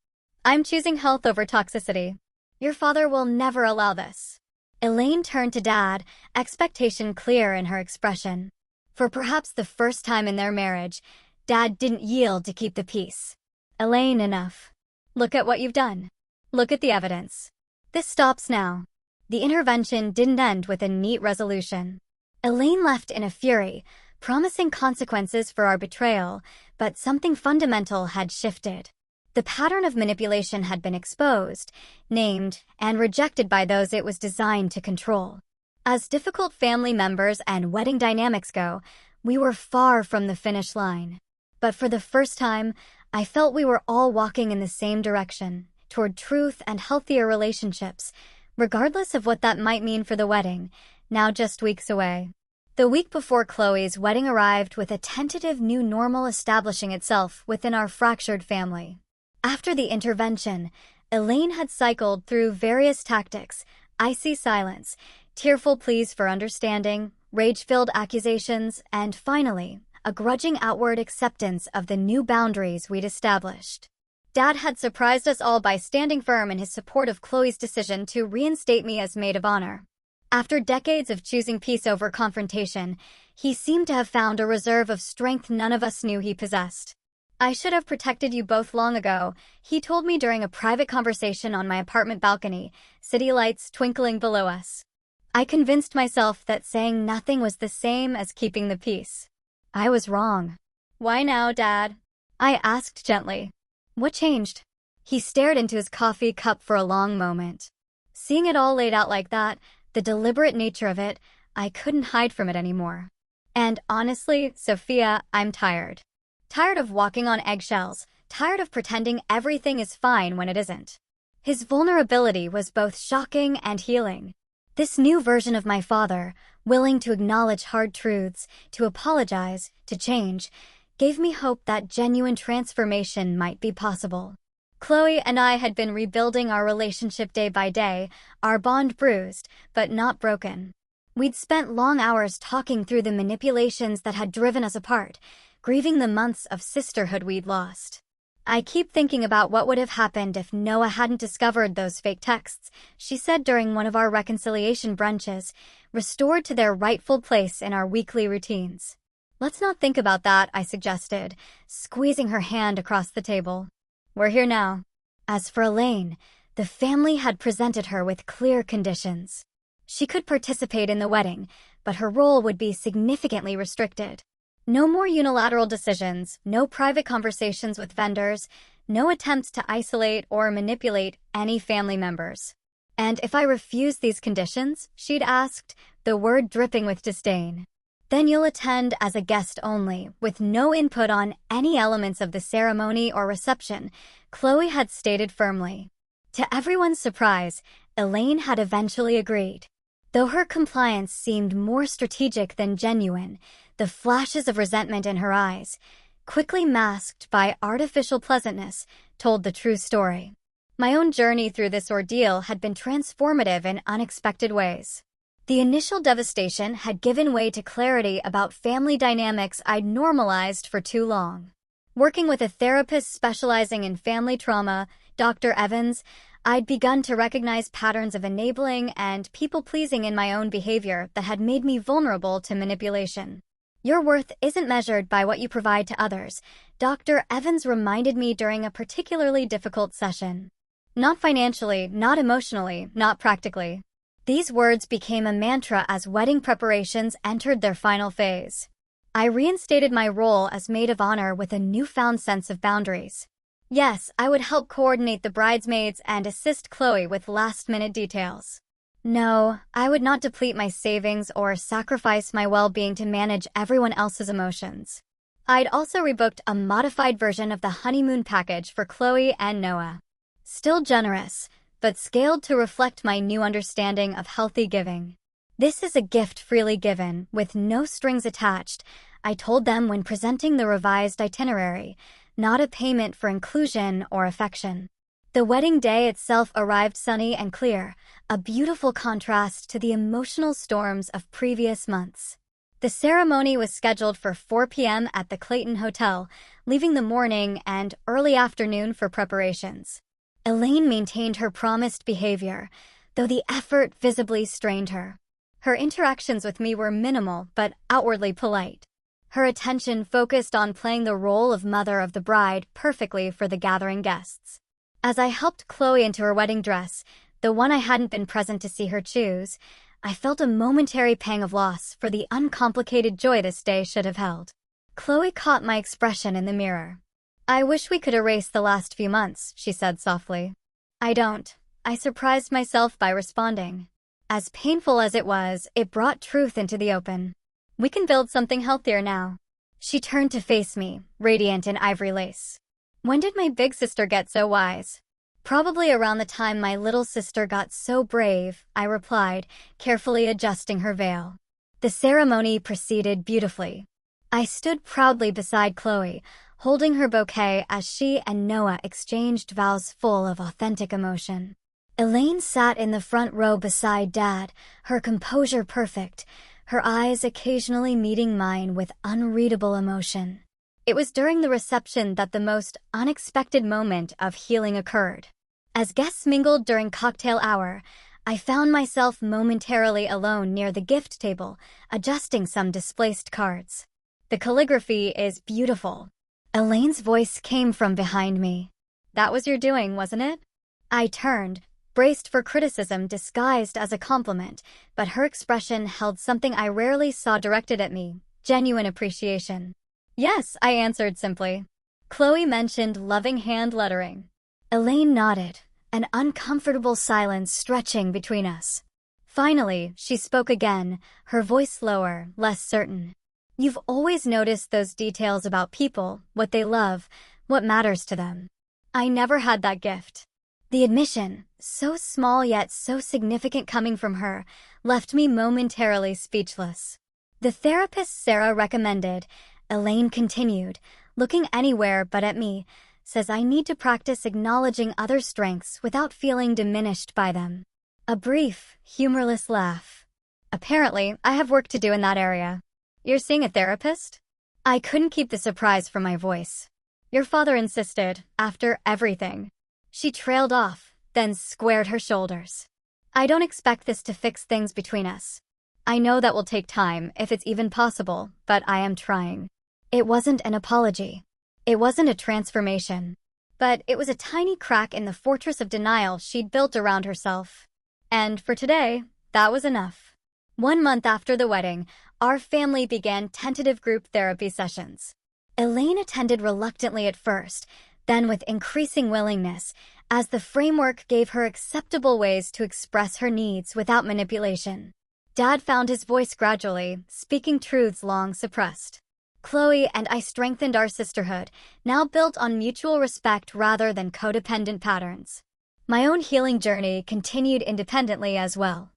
I'm choosing health over toxicity. Your father will never allow this. Elaine turned to Dad, expectation clear in her expression. For perhaps the first time in their marriage, Dad didn't yield to keep the peace. Elaine, enough. Look at what you've done. Look at the evidence. This stops now. The intervention didn't end with a neat resolution. Elaine left in a fury, promising consequences for our betrayal, but something fundamental had shifted. The pattern of manipulation had been exposed, named, and rejected by those it was designed to control. As difficult family members and wedding dynamics go, we were far from the finish line. But for the first time, I felt we were all walking in the same direction, toward truth and healthier relationships, regardless of what that might mean for the wedding, now just weeks away. The week before Chloe's wedding arrived with a tentative new normal establishing itself within our fractured family. After the intervention, Elaine had cycled through various tactics, icy silence, tearful pleas for understanding, rage-filled accusations, and finally, a grudging outward acceptance of the new boundaries we'd established. Dad had surprised us all by standing firm in his support of Chloe's decision to reinstate me as maid of honor. After decades of choosing peace over confrontation, he seemed to have found a reserve of strength none of us knew he possessed. I should have protected you both long ago, he told me during a private conversation on my apartment balcony, city lights twinkling below us. I convinced myself that saying nothing was the same as keeping the peace. I was wrong. "Why now, Dad?" I asked gently. "What changed?" He stared into his coffee cup for a long moment. Seeing it all laid out like that, the deliberate nature of it, I couldn't hide from it anymore. "And honestly, Sophia, I'm tired. Tired of walking on eggshells, tired of pretending everything is fine when it isn't." His vulnerability was both shocking and healing. This new version of my father, willing to acknowledge hard truths, to apologize, to change, gave me hope that genuine transformation might be possible. Chloe and I had been rebuilding our relationship day by day, our bond bruised, but not broken. We'd spent long hours talking through the manipulations that had driven us apart, grieving the months of sisterhood we'd lost. "I keep thinking about what would have happened if Noah hadn't discovered those fake texts," she said during one of our reconciliation brunches, restored to their rightful place in our weekly routines. "Let's not think about that," I suggested, squeezing her hand across the table. "We're here now." As for Elaine, the family had presented her with clear conditions. She could participate in the wedding, but her role would be significantly restricted. No more unilateral decisions, no private conversations with vendors, no attempts to isolate or manipulate any family members. And if I refused these conditions, she'd asked, the word dripping with disdain, "Then you'll attend as a guest only, with no input on any elements of the ceremony or reception," Chloe had stated firmly. To everyone's surprise, Elaine had eventually agreed. Though her compliance seemed more strategic than genuine, the flashes of resentment in her eyes, quickly masked by artificial pleasantness, told the true story. My own journey through this ordeal had been transformative in unexpected ways. The initial devastation had given way to clarity about family dynamics I'd normalized for too long. Working with a therapist specializing in family trauma, Dr. Evans, I'd begun to recognize patterns of enabling and people-pleasing in my own behavior that had made me vulnerable to manipulation. "Your worth isn't measured by what you provide to others," Dr. Evans reminded me during a particularly difficult session. "Not financially, not emotionally, not practically." These words became a mantra as wedding preparations entered their final phase. I reinstated my role as maid of honor with a newfound sense of boundaries. Yes, I would help coordinate the bridesmaids and assist Chloe with last-minute details. No, I would not deplete my savings or sacrifice my well-being to manage everyone else's emotions. I'd also rebooked a modified version of the honeymoon package for Chloe and Noah. Still generous, but scaled to reflect my new understanding of healthy giving. "This is a gift freely given, with no strings attached," I told them when presenting the revised itinerary, not a payment for inclusion or affection. The wedding day itself arrived sunny and clear, a beautiful contrast to the emotional storms of previous months. The ceremony was scheduled for 4 p.m. at the Clayton Hotel, leaving the morning and early afternoon for preparations. Elaine maintained her promised behavior, though the effort visibly strained her. Her interactions with me were minimal but outwardly polite. Her attention focused on playing the role of mother of the bride perfectly for the gathering guests. As I helped Chloe into her wedding dress, the one I hadn't been present to see her choose, I felt a momentary pang of loss for the uncomplicated joy this day should have held. Chloe caught my expression in the mirror. "I wish we could erase the last few months," she said softly. "I don't," I surprised myself by responding. As painful as it was, it brought truth into the open. "We can build something healthier now." She turned to face me, radiant in ivory lace. "When did my big sister get so wise?" "Probably around the time my little sister got so brave," I replied, carefully adjusting her veil. The ceremony proceeded beautifully. I stood proudly beside Chloe, holding her bouquet as she and Noah exchanged vows full of authentic emotion. Elaine sat in the front row beside Dad, her composure perfect, her eyes occasionally meeting mine with unreadable emotion. It was during the reception that the most unexpected moment of healing occurred. As guests mingled during cocktail hour, I found myself momentarily alone near the gift table, adjusting some displaced cards. "The calligraphy is beautiful." Elaine's voice came from behind me. "That was your doing, wasn't it?" I turned, braced for criticism disguised as a compliment, but her expression held something I rarely saw directed at me: genuine appreciation. Yes, I answered simply. Chloe mentioned loving hand lettering. Elaine nodded, an uncomfortable silence stretching between us. Finally, she spoke again, her voice lower, less certain. You've always noticed those details about people, what they love, what matters to them. I never had that gift. The admission, so small yet so significant coming from her, left me momentarily speechless. The therapist Sarah recommended, Elaine continued, looking anywhere but at me, says I need to practice acknowledging other strengths without feeling diminished by them. A brief, humorless laugh. Apparently, I have work to do in that area. You're seeing a therapist? I couldn't keep the surprise from my voice. Your father insisted, after everything. She trailed off, then squared her shoulders. I don't expect this to fix things between us. I know that will take time, if it's even possible, but I am trying. It wasn't an apology. It wasn't a transformation. But it was a tiny crack in the fortress of denial she'd built around herself. And for today, that was enough. 1 month after the wedding, our family began tentative group therapy sessions. Elaine attended reluctantly at first, then with increasing willingness, as the framework gave her acceptable ways to express her needs without manipulation. Dad found his voice gradually, speaking truths long suppressed. Chloe and I strengthened our sisterhood, now built on mutual respect rather than codependent patterns. My own healing journey continued independently as well.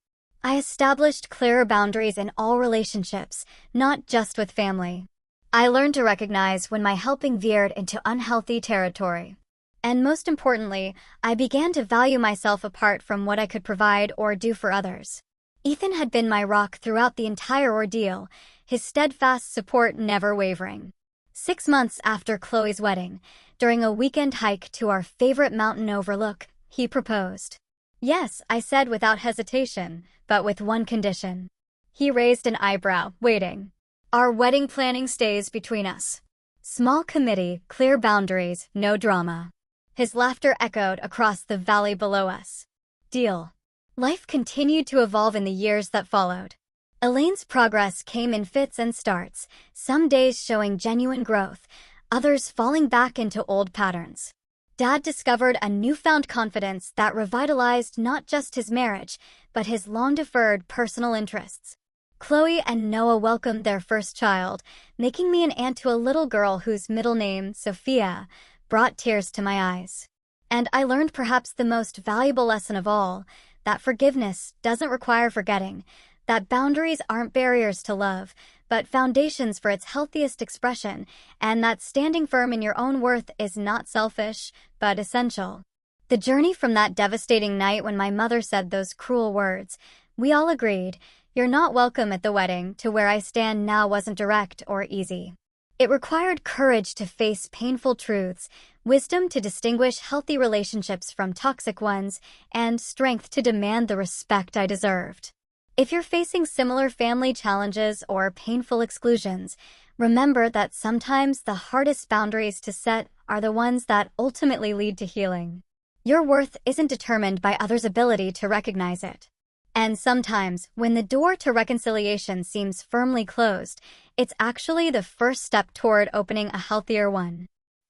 I established clearer boundaries in all relationships, not just with family. I learned to recognize when my helping veered into unhealthy territory. And most importantly, I began to value myself apart from what I could provide or do for others. Ethan had been my rock throughout the entire ordeal, his steadfast support never wavering. 6 months after Chloe's wedding, during a weekend hike to our favorite mountain overlook, he proposed. Yes, I said without hesitation, but with one condition. He raised an eyebrow, waiting. Our wedding planning stays between us. Small committee, clear boundaries, no drama. His laughter echoed across the valley below us. Deal. Life continued to evolve in the years that followed. Elaine's progress came in fits and starts, some days showing genuine growth, others falling back into old patterns. Dad discovered a newfound confidence that revitalized not just his marriage, but his long-deferred personal interests. Chloe and Noah welcomed their first child, making me an aunt to a little girl whose middle name, Sophia, brought tears to my eyes. And I learned perhaps the most valuable lesson of all, that forgiveness doesn't require forgetting, that boundaries aren't barriers to love, but foundations for its healthiest expression, and that standing firm in your own worth is not selfish, but essential. The journey from that devastating night when my mother said those cruel words, "We all agreed, you're not welcome at the wedding," to where I stand now wasn't direct or easy. It required courage to face painful truths, wisdom to distinguish healthy relationships from toxic ones, and strength to demand the respect I deserved. If you're facing similar family challenges or painful exclusions, remember that sometimes the hardest boundaries to set are the ones that ultimately lead to healing. Your worth isn't determined by others' ability to recognize it. And sometimes, when the door to reconciliation seems firmly closed, it's actually the first step toward opening a healthier one.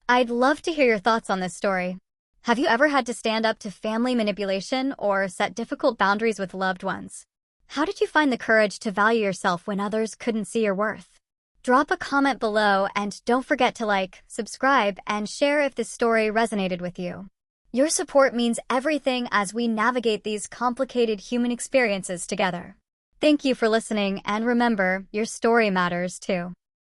I'd love to hear your thoughts on this story. Have you ever had to stand up to family manipulation or set difficult boundaries with loved ones? How did you find the courage to value yourself when others couldn't see your worth? Drop a comment below and don't forget to like, subscribe, and share if this story resonated with you. Your support means everything as we navigate these complicated human experiences together. Thank you for listening, and remember, your story matters too.